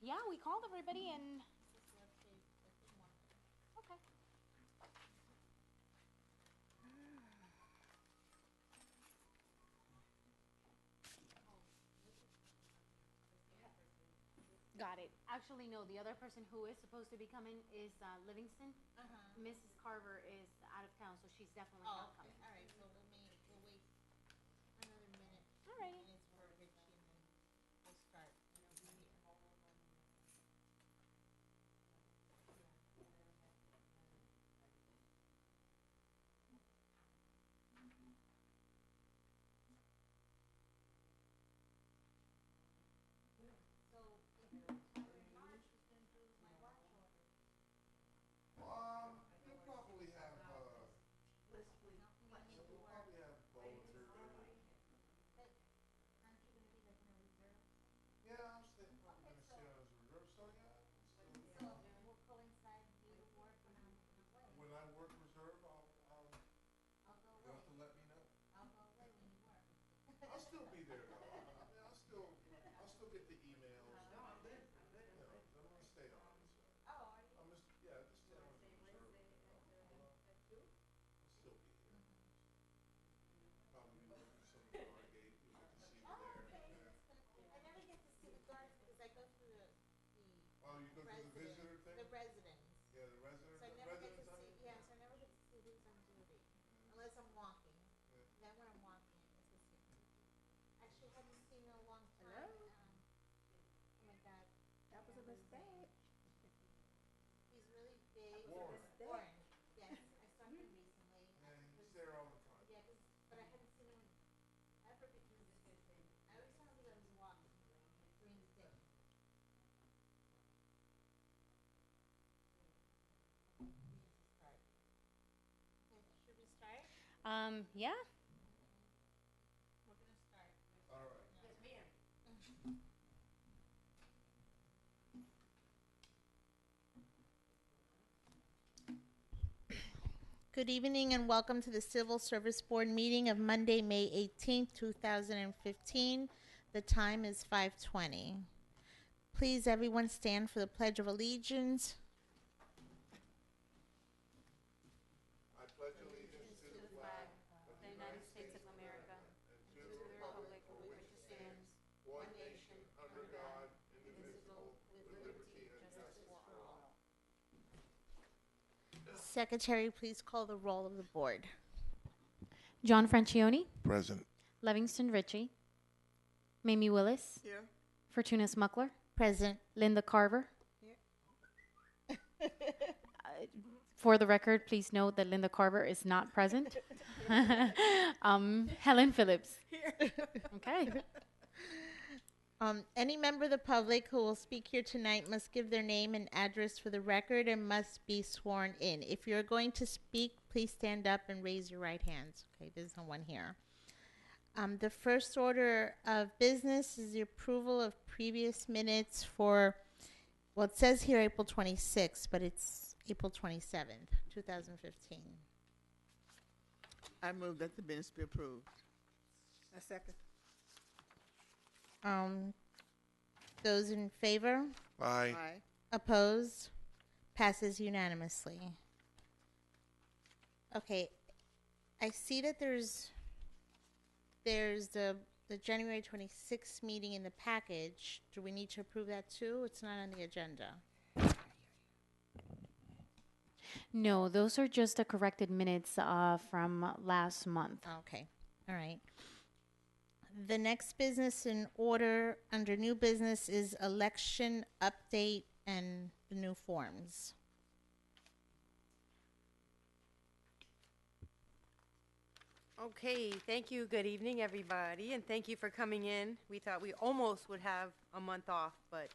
Yeah, we called everybody and. Okay. Got it. Actually, no, the other person who is supposed to be coming is Livingston. Mrs. Carver is out of town, so she's definitely not coming. All right, so we'll wait another minute, Alrighty. minutes for Richie, and then we'll start. They'll probably have, we'll probably have both or, Aren't you gonna be like in a reserve? yeah, I'm still probably gonna stay on as a reserve, so yeah, So we'll coincide you to work when I'm away. when I work reserve, I'll go you'll away. have to let me know. I'll go away when you work. I'll still be there though, I mean, I'll still get the emails, you know, 'cause I'm gonna stay on, so. Oh, are you? Yeah, just stay on as a reserve, I'll still be here. Probably be working some of the Gargate, you'll get to see me Oh, there. okay, that's kind of cool. I never get to see the guards because I go through the Oh, you go through the visitor thing? the residents. Yeah, the resident, So I the never get to residents, I see, mean? yeah, so I never get to see who's on duty, unless I'm walking. Yeah. Then when I'm walking, I get to see. Actually, haven't seen in a long time. Hello? Oh my God. That was a mistake. He's really big. Warren. Warren, yes, I saw him recently. Yeah, he's there all the time. Yeah, but I haven't seen him ever because I always saw him because I was walking during the day. We need to start. Okay, should we start? Yeah. We're gonna start. All right. Yes, ma'am. Good evening and welcome to the Civil Service Board meeting of Monday, May 18th, 2015. The time is 5:20. Please, everyone stand for the Pledge of Allegiance. I pledge allegiance to the flag of the United States of America, and to the republic for which it stands, one nation, under God, indivisible, with liberty and justice for all. Secretary, please call the roll of the board. John Francione, Present. Livingston Ritchie, Mamie Willis, Here. Fortuna Smuckler, Present. Linda Carver. Here. For the record, please note that Linda Carver is not present. Helen Phillips. Here. Okay. Any member of the public who will speak here tonight must give their name and address for the record and must be sworn in. If you're going to speak, please stand up and raise your right hands. Okay, there's no one here. The first order of business is the approval of previous minutes for, well, it says here April 26th, but it's April 27th, 2015. I move that the minutes be approved. A second. Those in favor? Aye. Aye. Opposed? Passes unanimously. Okay, I see that there's the January 26th meeting in the package. Do we need to approve that too? It's not on the agenda. No, those are just the corrected minutes from last month. Okay, all right. The next business in order under new business is election update and the new forms. Okay, thank you. Good evening, everybody, and thank you for coming in. We thought we almost would have a month off, but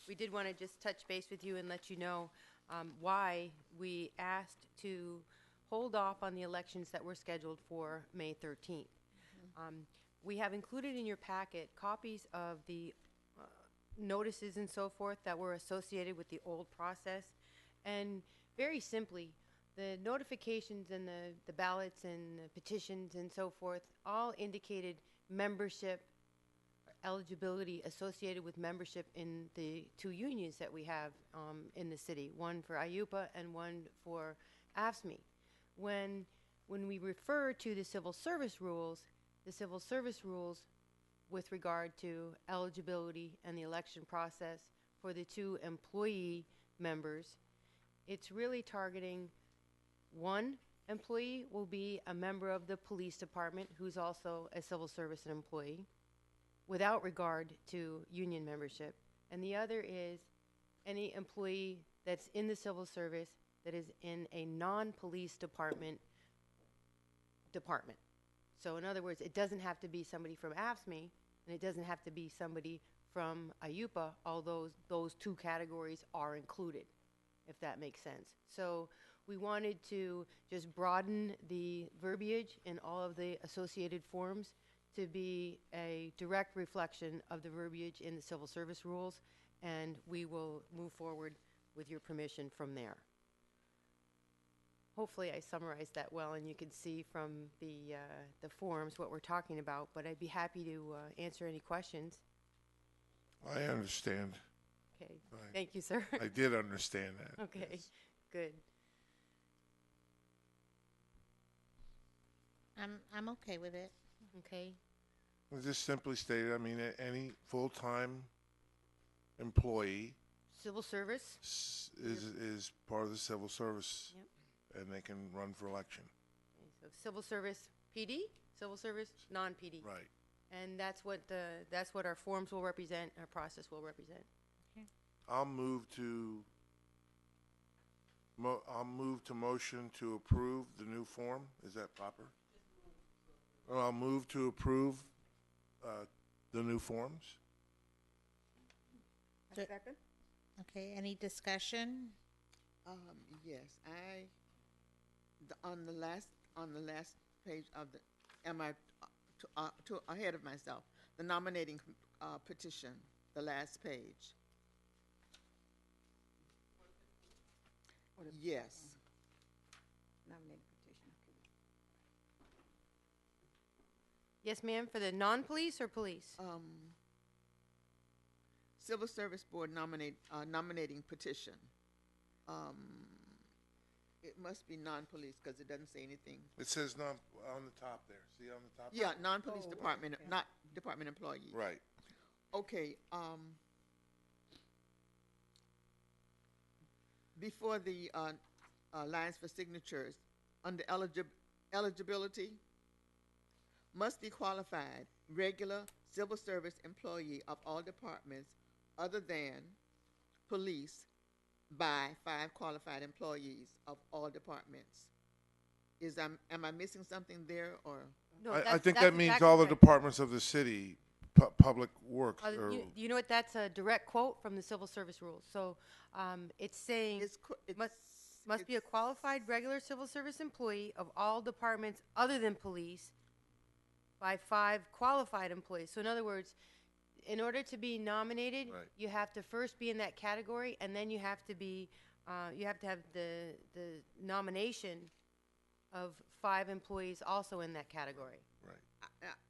we did want to just touch base with you and let you know why we asked to hold off on the elections that were scheduled for May 13th. We have included in your packet copies of the notices and so forth that were associated with the old process, and very simply, the notifications and the ballots and the petitions and so forth all indicated membership eligibility associated with membership in the two unions that we have in the city, one for IUPA and one for AFSME. When we refer to the civil service rules with regard to eligibility and the election process for the two employee members, it's really targeting one employee will be a member of the police department who's also a civil service employee without regard to union membership. And the other is any employee that's in the civil service that is in a non-police department. So in other words, it doesn't have to be somebody from AFSME and it doesn't have to be somebody from IUPA, although those two categories are included, if that makes sense. So we wanted to just broaden the verbiage in all of the associated forms to be a direct reflection of the verbiage in the civil service rules, and we will move forward with your permission from there. Hopefully I summarized that well and you can see from the forms what we're talking about, but I'd be happy to answer any questions. I understand. Okay, Fine. thank you, sir. I did understand that. Okay, yes. good. I'm okay with it. Okay, Well, just simply stated, I mean, any full-time employee civil service, is part of the civil service, Yep. and they can run for election. okay, so civil service PD, civil service non-PD. Right. And that's what our forms will represent, our process will represent. I'll move to motion to approve the new form. Is that proper? Or I'll move to approve the new forms. A second? Okay, any discussion? Yes, on the last page of the, am I to ahead of myself? The nominating petition, the last page. Yes. Nominating petition. Yes, ma'am, for the non-police or police? Civil Service Board nominating petition. It must be non-police because it doesn't say anything. It says on the top there. See on the top? Yeah, non-police department, not department employee. Right. Okay, before the lines for signatures, under eligibility, must be qualified, regular civil service employee of all departments other than police by 5 qualified employees of all departments. Am I missing something there, or? No, I think that's that means exactly all the right. departments of the city, public works. Or, You know what, that's a direct quote from the civil service rules. So it's saying must be a qualified regular civil service employee of all departments other than police by 5 qualified employees. So in other words, in order to be nominated, Right. you have to first be in that category, and then you have to be, you have to have the nomination of 5 employees also in that category. right.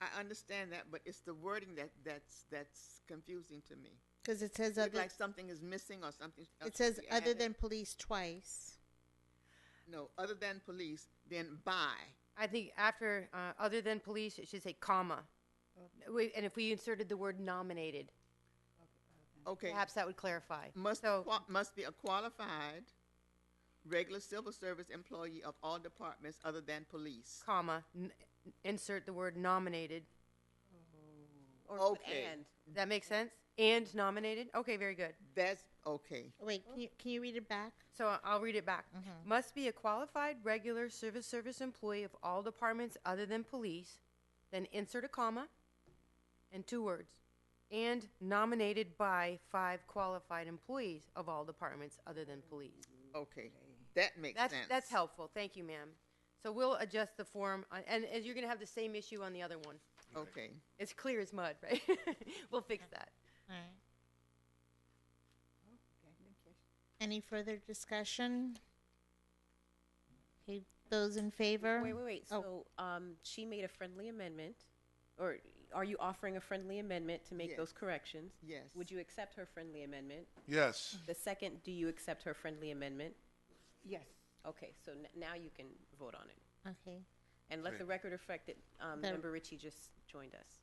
I understand that, but it's the wording that's confusing to me. Because it says Look other, like something is missing or something else it says should be other added. than police twice. No, other than police, then by. I think after other than police, it should say comma. And if we inserted the word nominated, Okay, perhaps that would clarify. must So, must be a qualified regular civil service employee of all departments other than police. comma, insert the word nominated. Or Okay. and. Does that make sense? And nominated? Okay, very good. That's okay. Wait, can you read it back? So I'll read it back. Must be a qualified regular service employee of all departments other than police, then insert a comma and 2 words. And nominated by 5 qualified employees of all departments other than police. Okay, that makes sense. That's helpful. Thank you, ma'am. So we'll adjust the form, and you're going to have the same issue on the other one. Okay. It's clear as mud, right? We'll fix that. All right. Any further discussion? Okay, those in favor? Wait. Oh. So, she made a friendly amendment, or are you offering a friendly amendment to make Yes. those corrections? Yes. Would you accept her friendly amendment? Yes. The second, do you accept her friendly amendment? Yes. Okay, so now you can vote on it. Okay. And let the Great. record reflect that The- Member Ritchie just joined us.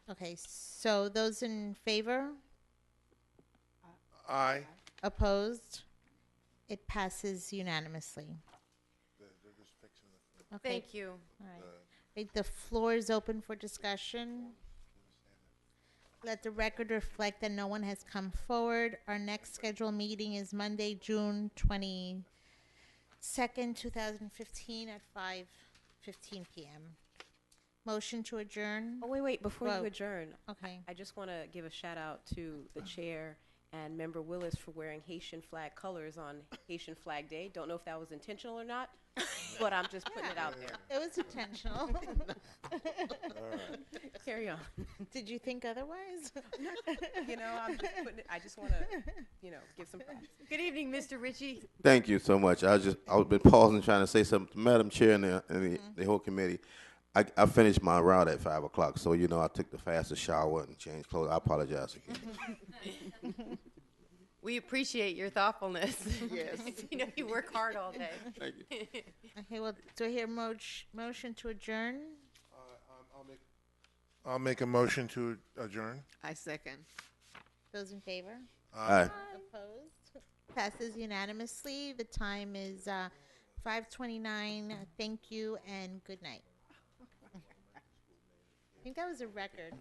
Okay, so those in favor? Aye. Opposed? It passes unanimously. Okay. Thank you. All right. Right, the floor is open for discussion. Let the record reflect that no one has come forward. Our next scheduled meeting is Monday, June 22nd, 2015 at 5:15 p.m. Motion to adjourn? Oh, wait, before Well- you adjourn, Okay. I just want to give a shout out to the chair and Member Willis for wearing Haitian flag colors on Haitian Flag Day. Don't know if that was intentional or not, but I'm just putting it out there. It was intentional. Carry on. Did you think otherwise? You know, I'm just putting it, I just want to, give some props. Good evening, Mr. Ritchie. Thank you so much. I've been pausing trying to say something to Madam Chair and the whole committee. I finished my route at 5 o'clock, so I took the fastest shower and changed clothes. I apologize again. We appreciate your thoughtfulness. Yes. You work hard all day. Thank you. Okay, well, do I hear motion to adjourn? I'll make a motion to adjourn. I second. Those in favor? Aye. Opposed? Passes unanimously. The time is 5:29. Thank you and good night. I think that was a record.